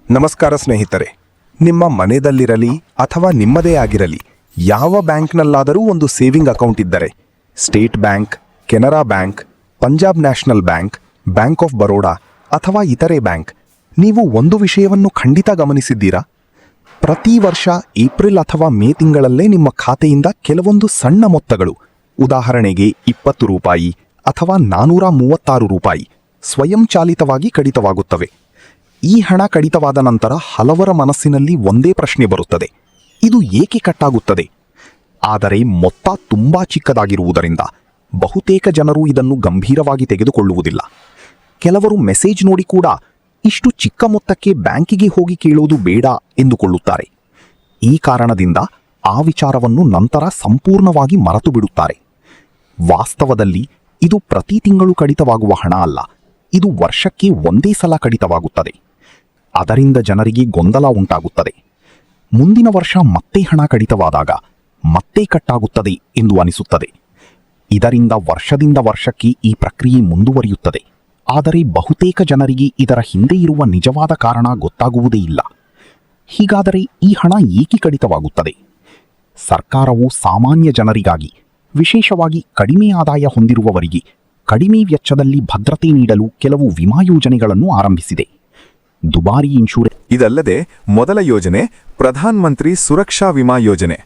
ನಮಸ್ಕಾರ ಸ್ನೇಹಿತರೆ. ನಿಮ್ಮ ಮನೆಯಲ್ಲಿರಲಿ ಅಥವಾ ನಿಮ್ಮದೇ ಆಗಿರಲಿ, ಯಾವ ಬ್ಯಾಂಕ್ನಲ್ಲಾದರೂ ಒಂದು ಸೇವಿಂಗ್ ಅಕೌಂಟ್ ಇದ್ದರೆ, state bank, Canara bank, Punjab national bank, bank of Baroda ಅಥವಾ ಇತರೆ ಬ್ಯಾಂಕ್, ನೀವು ಒಂದು ವಿಷಯವನ್ನು ಖಂಡಿತ ಗಮನಿಸಿದ್ದೀರಾ? ಪ್ರತಿ ವರ್ಷ ಏಪ್ರಿಲ್ ಅಥವಾ ಮೇ ತಿಂಗಳಲ್ಲೇ ನಿಮ್ಮ ಖಾತೆಯಿಂದ ಕೆಲವೊಂದು ಸಣ್ಣ ಮೊತ್ತಗಳು, ಉದಾಹರಣೆಗೆ 20 ರೂಪಾಯಿ ಅಥವಾ 436 ರೂಪಾಯಿ ಸ್ವಯಂಚಾಲಿತವಾಗಿ ಕಡಿತವಾಗುತ್ತವೆ. ಈ ಹಣ ಕಡಿತವಾದ ನಂತರ ಹಲವರ ಮನಸ್ಸಿನಲ್ಲಿ ಒಂದೇ ಪ್ರಶ್ನೆ ಬರುತ್ತದೆ: ಇದು ಏಕೆ ಕಟ್ಟಾಗುತ್ತದೆ? ಆದರೆ ಮೊತ್ತ ತುಂಬಾ ಚಿಕ್ಕದಾಗಿರುವುದರಿಂದ ಬಹುತೇಕ ಜನರು ಇದನ್ನು ಗಂಭೀರವಾಗಿ ತೆಗೆದುಕೊಳ್ಳುವುದಿಲ್ಲ. ಕೆಲವರು ಮೆಸೇಜ್ ನೋಡಿ ಕೂಡ ಇಷ್ಟು ಚಿಕ್ಕ ಮೊತ್ತಕ್ಕೆ ಬ್ಯಾಂಕಿಗೆ ಹೋಗಿ ಕೇಳುವುದು ಬೇಡ ಎಂದುಕೊಳ್ಳುತ್ತಾರೆ. ಈ ಕಾರಣದಿಂದ ಆ ವಿಚಾರವನ್ನು ನಂತರ ಸಂಪೂರ್ಣವಾಗಿ ಮರೆತು ಬಿಡುತ್ತಾರೆ. ವಾಸ್ತವದಲ್ಲಿ ಇದು ಪ್ರತಿ ತಿಂಗಳು ಕಡಿತವಾಗುವ ಹಣ ಅಲ್ಲ, ಇದು ವರ್ಷಕ್ಕೆ ಒಂದೇ ಸಲ ಕಡಿತವಾಗುತ್ತದೆ. ಅದರಿಂದ ಜನರಿಗೆ ಗೊಂದಲ ಉಂಟಾಗುತ್ತದೆ. ಮುಂದಿನ ವರ್ಷ ಮತ್ತೆ ಹಣ ಕಡಿತವಾದಾಗ ಮತ್ತೆ ಕಟ್ಟಾಗುತ್ತದೆ ಎಂದು ಅನಿಸುತ್ತದೆ. ಇದರಿಂದ ವರ್ಷದಿಂದ ವರ್ಷಕ್ಕೆ ಈ ಪ್ರಕ್ರಿಯೆ ಮುಂದುವರಿಯುತ್ತದೆ. ಆದರೆ ಬಹುತೇಕ ಜನರಿಗೆ ಇದರ ಹಿಂದೆ ಇರುವ ನಿಜವಾದ ಕಾರಣ ಗೊತ್ತಾಗುವುದೇ ಇಲ್ಲ. ಹೀಗಾದರೆ ಈ ಹಣ ಏಕೆ ಕಡಿತವಾಗುತ್ತದೆ? ಸರ್ಕಾರವು ಸಾಮಾನ್ಯ ಜನರಿಗಾಗಿ, ವಿಶೇಷವಾಗಿ ಕಡಿಮೆ ಆದಾಯ ಹೊಂದಿರುವವರಿಗೆ ಕಡಿಮೆ ವೆಚ್ಚದಲ್ಲಿ ಭದ್ರತೆ ನೀಡಲು ಕೆಲವು ವಿಮಾ ಯೋಜನೆಗಳನ್ನು ಆರಂಭಿಸಿದೆ. ದುಬಾರಿ ಇನ್ಶೂರೆನ್ಸ್. ಇದಲ್ಲದೆ ಮೊದಲ ಯೋಜನೆ ಪ್ರಧಾನ್ ಮಂತ್ರಿ ಸುರಕ್ಷಾ ವಿಮಾ ಯೋಜನೆ.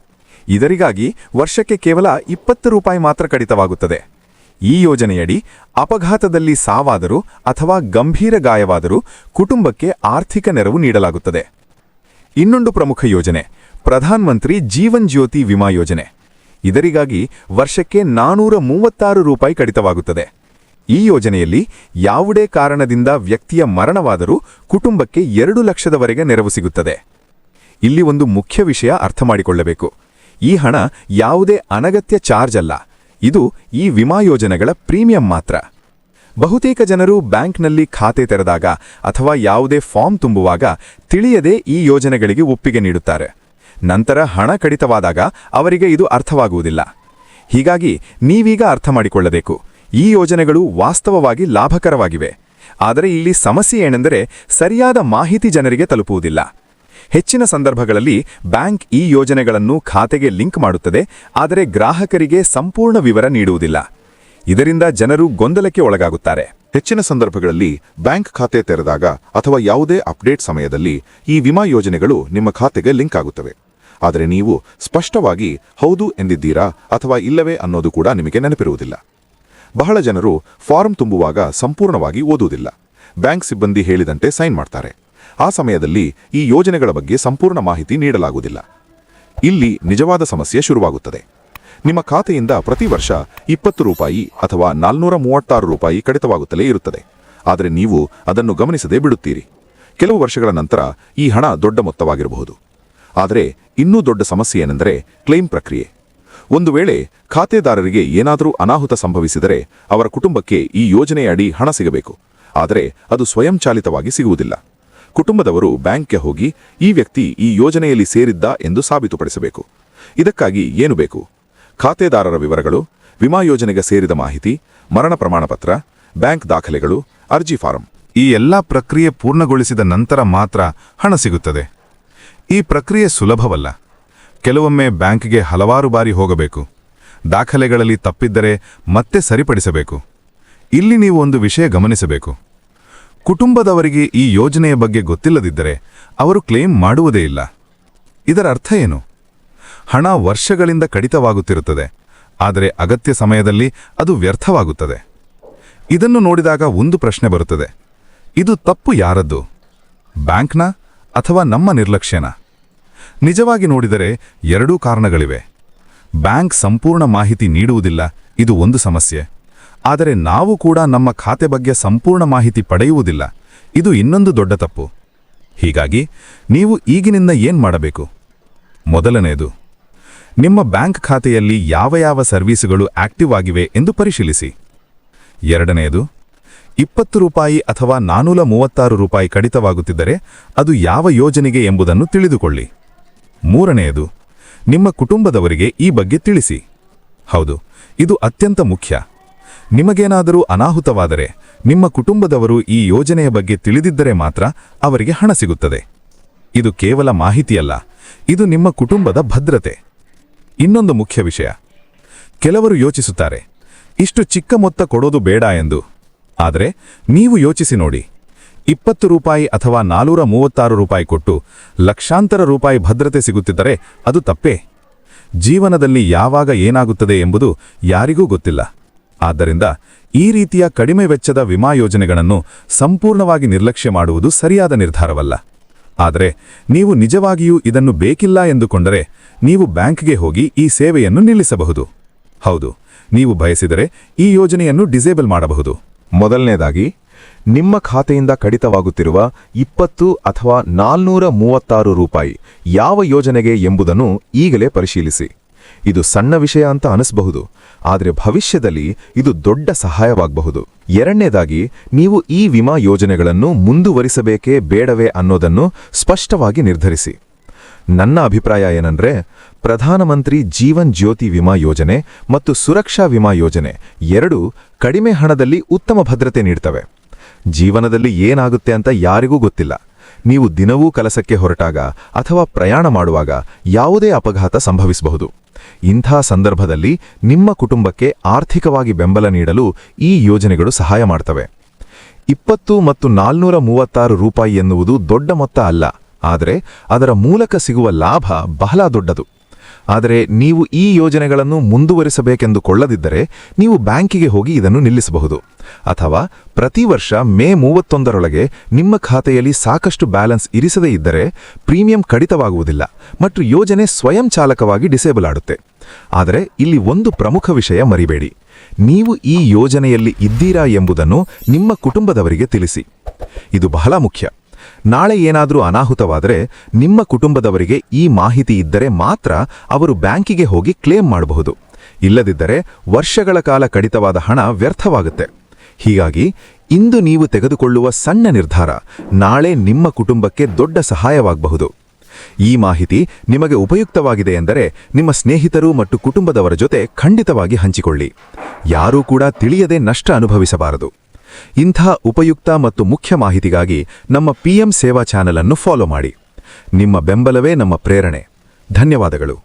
ಇದರಿಗಾಗಿ ವರ್ಷಕ್ಕೆ ಕೇವಲ 20 ರೂಪಾಯಿ ಮಾತ್ರ ಕಡಿತವಾಗುತ್ತದೆ. ಈ ಯೋಜನೆಯಡಿ ಅಪಘಾತದಲ್ಲಿ ಸಾವಾದರೂ ಅಥವಾ ಗಂಭೀರ ಗಾಯವಾದರೂ ಕುಟುಂಬಕ್ಕೆ ಆರ್ಥಿಕ ನೆರವು ನೀಡಲಾಗುತ್ತದೆ. ಇನ್ನೊಂದು ಪ್ರಮುಖ ಯೋಜನೆ ಪ್ರಧಾನ್ ಮಂತ್ರಿ ಜೀವನ್ ಜ್ಯೋತಿ ವಿಮಾ ಯೋಜನೆ. ಇದರಿಗಾಗಿ ವರ್ಷಕ್ಕೆ 436 ರೂಪಾಯಿ ಕಡಿತವಾಗುತ್ತದೆ. ಈ ಯೋಜನೆಯಲ್ಲಿ ಯಾವುದೇ ಕಾರಣದಿಂದ ವ್ಯಕ್ತಿಯ ಮರಣವಾದರೂ ಕುಟುಂಬಕ್ಕೆ 2 ಲಕ್ಷದವರೆಗೆ ನೆರವು ಸಿಗುತ್ತದೆ. ಇಲ್ಲಿ ಒಂದು ಮುಖ್ಯ ವಿಷಯ ಅರ್ಥ ಮಾಡಿಕೊಳ್ಳಬೇಕು: ಈ ಹಣ ಯಾವುದೇ ಅನಗತ್ಯ ಚಾರ್ಜ್ ಅಲ್ಲ, ಇದು ಈ ವಿಮಾ ಯೋಜನೆಗಳ ಪ್ರೀಮಿಯಂ ಮಾತ್ರ. ಬಹುತೇಕ ಜನರು ಬ್ಯಾಂಕ್ನಲ್ಲಿ ಖಾತೆ ತೆರೆದಾಗ ಅಥವಾ ಯಾವುದೇ ಫಾರ್ಮ್ ತುಂಬುವಾಗ ತಿಳಿಯದೆ ಈ ಯೋಜನೆಗಳಿಗೆ ಒಪ್ಪಿಗೆ ನೀಡುತ್ತಾರೆ. ನಂತರ ಹಣ ಕಡಿತವಾದಾಗ ಅವರಿಗೆ ಇದು ಅರ್ಥವಾಗುವುದಿಲ್ಲ. ಹೀಗಾಗಿ ನೀವೀಗ ಅರ್ಥ ಮಾಡಿಕೊಳ್ಳಬೇಕು, ಈ ಯೋಜನೆಗಳು ವಾಸ್ತವವಾಗಿ ಲಾಭಕರವಾಗಿವೆ. ಆದರೆ ಇಲ್ಲಿ ಸಮಸ್ಯೆ ಏನೆಂದರೆ ಸರಿಯಾದ ಮಾಹಿತಿ ಜನರಿಗೆ ತಲುಪುವುದಿಲ್ಲ. ಹೆಚ್ಚಿನ ಸಂದರ್ಭಗಳಲ್ಲಿ ಬ್ಯಾಂಕ್ ಈ ಯೋಜನೆಗಳನ್ನು ಖಾತೆಗೆ ಲಿಂಕ್ ಮಾಡುತ್ತದೆ, ಆದರೆ ಗ್ರಾಹಕರಿಗೆ ಸಂಪೂರ್ಣ ವಿವರ ನೀಡುವುದಿಲ್ಲ. ಇದರಿಂದ ಜನರು ಗೊಂದಲಕ್ಕೆ ಒಳಗಾಗುತ್ತಾರೆ. ಹೆಚ್ಚಿನ ಸಂದರ್ಭಗಳಲ್ಲಿ ಬ್ಯಾಂಕ್ ಖಾತೆ ತೆರೆದಾಗ ಅಥವಾ ಯಾವುದೇ ಅಪ್ಡೇಟ್ ಸಮಯದಲ್ಲಿ ಈ ವಿಮಾ ಯೋಜನೆಗಳು ನಿಮ್ಮ ಖಾತೆಗೆ ಲಿಂಕ್ ಆಗುತ್ತವೆ. ಆದರೆ ನೀವು ಸ್ಪಷ್ಟವಾಗಿ ಹೌದು ಎಂದಿದ್ದೀರಾ ಅಥವಾ ಇಲ್ಲವೇ ಅನ್ನೋದು ಕೂಡ ನಿಮಗೆ ನೆನಪಿರುವುದಿಲ್ಲ. ಬಹಳ ಜನರು ಫಾರ್ಮ್ ತುಂಬುವಾಗ ಸಂಪೂರ್ಣವಾಗಿ ಓದುವುದಿಲ್ಲ. ಬ್ಯಾಂಕ್ ಸಿಬ್ಬಂದಿ ಹೇಳಿದಂತೆ ಸೈನ್ ಮಾಡ್ತಾರೆ. ಆ ಸಮಯದಲ್ಲಿ ಈ ಯೋಜನೆಗಳ ಬಗ್ಗೆ ಸಂಪೂರ್ಣ ಮಾಹಿತಿ ನೀಡಲಾಗುವುದಿಲ್ಲ. ಇಲ್ಲಿ ನಿಜವಾದ ಸಮಸ್ಯೆ ಶುರುವಾಗುತ್ತದೆ. ನಿಮ್ಮ ಖಾತೆಯಿಂದ ಪ್ರತಿ ವರ್ಷ 20 ರೂಪಾಯಿ ಅಥವಾ 436 ರೂಪಾಯಿ ಕಡಿತವಾಗುತ್ತಲೇ ಇರುತ್ತದೆ. ಆದರೆ ನೀವು ಅದನ್ನು ಗಮನಿಸದೇ ಬಿಡುತ್ತೀರಿ. ಕೆಲವು ವರ್ಷಗಳ ನಂತರ ಈ ಹಣ ದೊಡ್ಡ ಮೊತ್ತವಾಗಿರಬಹುದು. ಆದರೆ ಇನ್ನೂ ದೊಡ್ಡ ಸಮಸ್ಯೆ ಏನೆಂದರೆ ಕ್ಲೇಮ್ ಪ್ರಕ್ರಿಯೆ. ಒಂದು ವೇಳೆ ಖಾತೆದಾರರಿಗೆ ಏನಾದರೂ ಅನಾಹುತ ಸಂಭವಿಸಿದರೆ ಅವರ ಕುಟುಂಬಕ್ಕೆ ಈ ಯೋಜನೆಯಡಿ ಹಣ ಸಿಗಬೇಕು. ಆದರೆ ಅದು ಸ್ವಯಂಚಾಲಿತವಾಗಿ ಸಿಗುವುದಿಲ್ಲ. ಕುಟುಂಬದವರು ಬ್ಯಾಂಕ್ಗೆ ಹೋಗಿ ಈ ವ್ಯಕ್ತಿ ಈ ಯೋಜನೆಯಲ್ಲಿ ಸೇರಿದ್ದ ಎಂದು ಸಾಬೀತುಪಡಿಸಬೇಕು. ಇದಕ್ಕಾಗಿ ಏನು ಬೇಕು? ಖಾತೆದಾರರ ವಿವರಗಳು, ವಿಮಾ ಯೋಜನೆಗೆ ಸೇರಿದ ಮಾಹಿತಿ, ಮರಣ ಪ್ರಮಾಣಪತ್ರ, ಬ್ಯಾಂಕ್ ದಾಖಲೆಗಳು, ಅರ್ಜಿ ಫಾರಂ. ಈ ಎಲ್ಲ ಪ್ರಕ್ರಿಯೆ ಪೂರ್ಣಗೊಳಿಸಿದ ನಂತರ ಮಾತ್ರ ಹಣ ಸಿಗುತ್ತದೆ. ಈ ಪ್ರಕ್ರಿಯೆ ಸುಲಭವಲ್ಲ. ಕೆಲವೊಮ್ಮೆ ಬ್ಯಾಂಕ್ಗೆ ಹಲವಾರು ಬಾರಿ ಹೋಗಬೇಕು. ದಾಖಲೆಗಳಲ್ಲಿ ತಪ್ಪಿದ್ದರೆ ಮತ್ತೆ ಸರಿಪಡಿಸಬೇಕು. ಇಲ್ಲಿ ನೀವು ಒಂದು ವಿಷಯ ಗಮನಿಸಬೇಕು: ಕುಟುಂಬದವರಿಗೆ ಈ ಯೋಜನೆಯ ಬಗ್ಗೆ ಗೊತ್ತಿಲ್ಲದಿದ್ದರೆ ಅವರು ಕ್ಲೇಮ್ ಮಾಡುವುದೇ ಇಲ್ಲ. ಇದರ ಅರ್ಥ ಏನು? ಹಣ ವರ್ಷಗಳಿಂದ ಕಡಿತವಾಗುತ್ತಿರುತ್ತದೆ, ಆದರೆ ಅಗತ್ಯ ಸಮಯದಲ್ಲಿ ಅದು ವ್ಯರ್ಥವಾಗುತ್ತದೆ. ಇದನ್ನು ನೋಡಿದಾಗ ಒಂದು ಪ್ರಶ್ನೆ ಬರುತ್ತದೆ: ಇದು ತಪ್ಪು ಯಾರದ್ದು? ಬ್ಯಾಂಕ್ನ ಅಥವಾ ನಮ್ಮ ನಿರ್ಲಕ್ಷ್ಯನ? ನಿಜವಾಗಿ ನೋಡಿದರೆ ಎರಡೂ ಕಾರಣಗಳಿವೆ. ಬ್ಯಾಂಕ್ ಸಂಪೂರ್ಣ ಮಾಹಿತಿ ನೀಡುವುದಿಲ್ಲ, ಇದು ಒಂದು ಸಮಸ್ಯೆ. ಆದರೆ ನಾವು ಕೂಡ ನಮ್ಮ ಖಾತೆ ಬಗ್ಗೆ ಸಂಪೂರ್ಣ ಮಾಹಿತಿ ಪಡೆಯುವುದಿಲ್ಲ, ಇದು ಇನ್ನೊಂದು ದೊಡ್ಡ ತಪ್ಪು. ಹೀಗಾಗಿ ನೀವು ಈಗಿನಿಂದ ಏನು ಮಾಡಬೇಕು? ಮೊದಲನೆಯದು, ನಿಮ್ಮ ಬ್ಯಾಂಕ್ ಖಾತೆಯಲ್ಲಿ ಯಾವ ಸರ್ವೀಸುಗಳು ಆಕ್ಟಿವ್ ಆಗಿವೆ ಎಂದು ಪರಿಶೀಲಿಸಿ. ಎರಡನೆಯದು, 20 ರೂಪಾಯಿ ಅಥವಾ 436 ರೂಪಾಯಿ ಕಡಿತವಾಗುತ್ತಿದ್ದರೆ ಅದು ಯಾವ ಯೋಜನೆಗೆ ಎಂಬುದನ್ನು ತಿಳಿದುಕೊಳ್ಳಿ. ಮೂರನೆಯದು, ನಿಮ್ಮ ಕುಟುಂಬದವರಿಗೆ ಈ ಬಗ್ಗೆ ತಿಳಿಸಿ. ಹೌದು, ಇದು ಅತ್ಯಂತ ಮುಖ್ಯ. ನಿಮಗೇನಾದರೂ ಅನಾಹುತವಾದರೆ ನಿಮ್ಮ ಕುಟುಂಬದವರು ಈ ಯೋಜನೆಯ ಬಗ್ಗೆ ತಿಳಿದಿದ್ದರೆ ಮಾತ್ರ ಅವರಿಗೆ ಹಣ ಸಿಗುತ್ತದೆ. ಇದು ಕೇವಲ ಮಾಹಿತಿಯಲ್ಲ, ಇದು ನಿಮ್ಮ ಕುಟುಂಬದ ಭದ್ರತೆ. ಇನ್ನೊಂದು ಮುಖ್ಯ ವಿಷಯ, ಕೆಲವರು ಯೋಚಿಸುತ್ತಾರೆ, ಇಷ್ಟು ಚಿಕ್ಕ ಮೊತ್ತ ಕೊಡೋದು ಬೇಡ ಎಂದು. ಆದರೆ ನೀವು ಯೋಚಿಸಿ ನೋಡಿ, 20 ರೂಪಾಯಿ ಅಥವಾ 436 ರೂಪಾಯಿ ಕೊಟ್ಟು ಲಕ್ಷಾಂತರ ರೂಪಾಯಿ ಭದ್ರತೆ ಸಿಗುತ್ತಿದ್ದರೆ ಅದು ತಪ್ಪೇ? ಜೀವನದಲ್ಲಿ ಯಾವಾಗ ಏನಾಗುತ್ತದೆ ಎಂಬುದು ಯಾರಿಗೂ ಗೊತ್ತಿಲ್ಲ. ಆದ್ದರಿಂದ ಈ ರೀತಿಯ ಕಡಿಮೆ ವೆಚ್ಚದ ವಿಮಾ ಯೋಜನೆಗಳನ್ನು ಸಂಪೂರ್ಣವಾಗಿ ನಿರ್ಲಕ್ಷ್ಯ ಮಾಡುವುದು ಸರಿಯಾದ ನಿರ್ಧಾರವಲ್ಲ. ಆದರೆ ನೀವು ನಿಜವಾಗಿಯೂ ಇದನ್ನು ಬೇಕಿಲ್ಲ ಎಂದುಕೊಂಡರೆ ನೀವು ಬ್ಯಾಂಕ್ಗೆ ಹೋಗಿ ಈ ಸೇವೆಯನ್ನು ನಿಲ್ಲಿಸಬಹುದು. ಹೌದು, ನೀವು ಬಯಸಿದರೆ ಈ ಯೋಜನೆಯನ್ನು ಡಿಸೇಬಲ್ ಮಾಡಬಹುದು. ಮೊದಲನೇದಾಗಿ, ನಿಮ್ಮ ಖಾತೆಯಿಂದ ಕಡಿತವಾಗುತ್ತಿರುವ 20 ಅಥವಾ 436 ರೂಪಾಯಿ ಯಾವ ಯೋಜನೆಗೆ ಎಂಬುದನ್ನು ಈಗಲೇ ಪರಿಶೀಲಿಸಿ. ಇದು ಸಣ್ಣ ವಿಷಯ ಅಂತ ಅನಿಸಬಹುದು, ಆದರೆ ಭವಿಷ್ಯದಲ್ಲಿ ಇದು ದೊಡ್ಡ ಸಹಾಯವಾಗಬಹುದು. ಎರಡನೇದಾಗಿ, ನೀವು ಈ ವಿಮಾ ಯೋಜನೆಗಳನ್ನು ಮುಂದುವರಿಸಬೇಕೇ ಬೇಡವೇ ಅನ್ನೋದನ್ನು ಸ್ಪಷ್ಟವಾಗಿ ನಿರ್ಧರಿಸಿ. ನನ್ನ ಅಭಿಪ್ರಾಯ ಏನಂದ್ರೆ, ಪ್ರಧಾನಮಂತ್ರಿ ಜೀವನ್ ಜ್ಯೋತಿ ವಿಮಾ ಯೋಜನೆ ಮತ್ತು ಸುರಕ್ಷಾ ವಿಮಾ ಯೋಜನೆ ಎರಡೂ ಕಡಿಮೆ ಹಣದಲ್ಲಿ ಉತ್ತಮ ಭದ್ರತೆ ನೀಡ್ತವೆ. ಜೀವನದಲ್ಲಿ ಏನಾಗುತ್ತೆ ಅಂತ ಯಾರಿಗೂ ಗೊತ್ತಿಲ್ಲ. ನೀವು ದಿನವೂ ಕೆಲಸಕ್ಕೆ ಹೊರಟಾಗ ಅಥವಾ ಪ್ರಯಾಣ ಮಾಡುವಾಗ ಯಾವುದೇ ಅಪಘಾತ ಸಂಭವಿಸಬಹುದು. ಇಂಥ ಸಂದರ್ಭದಲ್ಲಿ ನಿಮ್ಮ ಕುಟುಂಬಕ್ಕೆ ಆರ್ಥಿಕವಾಗಿ ಬೆಂಬಲ ನೀಡಲು ಈ ಯೋಜನೆಗಳು ಸಹಾಯ ಮಾಡ್ತವೆ. 20 ಮತ್ತು 436 ರೂಪಾಯಿ ಎನ್ನುವುದು ದೊಡ್ಡ ಮೊತ್ತ ಅಲ್ಲ, ಆದರೆ ಅದರ ಮೂಲಕ ಸಿಗುವ ಲಾಭ ಬಹಳ ದೊಡ್ಡದು. ಆದರೆ ನೀವು ಈ ಯೋಜನೆಗಳನ್ನು ಮುಂದುವರಿಸಬೇಕೆಂದುಕೊಳ್ಳದಿದ್ದರೆ ನೀವು ಬ್ಯಾಂಕಿಗೆ ಹೋಗಿ ಇದನ್ನು ನಿಲ್ಲಿಸಬಹುದು. ಅಥವಾ ಪ್ರತಿ ವರ್ಷ ಮೇ 31ರೊಳಗೆ ನಿಮ್ಮ ಖಾತೆಯಲ್ಲಿ ಸಾಕಷ್ಟು ಬ್ಯಾಲೆನ್ಸ್ ಇರಿಸದೇ ಇದ್ದರೆ ಪ್ರೀಮಿಯಂ ಕಡಿತವಾಗುವುದಿಲ್ಲ ಮತ್ತು ಯೋಜನೆ ಸ್ವಯಂಚಾಲಕವಾಗಿ ಡಿಸೇಬಲ್ ಆಡುತ್ತೆ. ಆದರೆ ಇಲ್ಲಿ ಒಂದು ಪ್ರಮುಖ ವಿಷಯ ಮರಿಬೇಡಿ, ನೀವು ಈ ಯೋಜನೆಯಲ್ಲಿ ಇದ್ದೀರಾ ಎಂಬುದನ್ನು ನಿಮ್ಮ ಕುಟುಂಬದವರಿಗೆ ತಿಳಿಸಿ. ಇದು ಬಹಳ ಮುಖ್ಯ. ನಾಳೆ ಏನಾದರೂ ಅನಾಹುತವಾದರೆ ನಿಮ್ಮ ಕುಟುಂಬದವರಿಗೆ ಈ ಮಾಹಿತಿ ಇದ್ದರೆ ಮಾತ್ರ ಅವರು ಬ್ಯಾಂಕಿಗೆ ಹೋಗಿ ಕ್ಲೇಮ್ ಮಾಡಬಹುದು. ಇಲ್ಲದಿದ್ದರೆ ವರ್ಷಗಳ ಕಾಲ ಕಡಿತವಾದ ಹಣ ವ್ಯರ್ಥವಾಗುತ್ತೆ. ಹೀಗಾಗಿ ಇಂದು ನೀವು ತೆಗೆದುಕೊಳ್ಳುವ ಸಣ್ಣ ನಿರ್ಧಾರ ನಾಳೆ ನಿಮ್ಮ ಕುಟುಂಬಕ್ಕೆ ದೊಡ್ಡ ಸಹಾಯವಾಗಬಹುದು. ಈ ಮಾಹಿತಿ ನಿಮಗೆ ಉಪಯುಕ್ತವಾಗಿದೆ ಎಂದರೆ ನಿಮ್ಮ ಸ್ನೇಹಿತರು ಮತ್ತು ಕುಟುಂಬದವರ ಜೊತೆ ಖಂಡಿತವಾಗಿ ಹಂಚಿಕೊಳ್ಳಿ. ಯಾರೂ ಕೂಡ ತಿಳಿಯದೆ ನಷ್ಟ ಅನುಭವಿಸಬಾರದು. ಇಂಥ ಉಪಯುಕ್ತ ಮತ್ತು ಮುಖ್ಯ ಮಾಹಿತಿಗಾಗಿ ನಮ್ಮ PM ಸೇವಾ ಚಾನೆಲ್ ಅನ್ನು ಫಾಲೋ ಮಾಡಿ. ನಿಮ್ಮ ಬೆಂಬಲವೇ ನಮ್ಮ ಪ್ರೇರಣೆ. ಧನ್ಯವಾದಗಳು.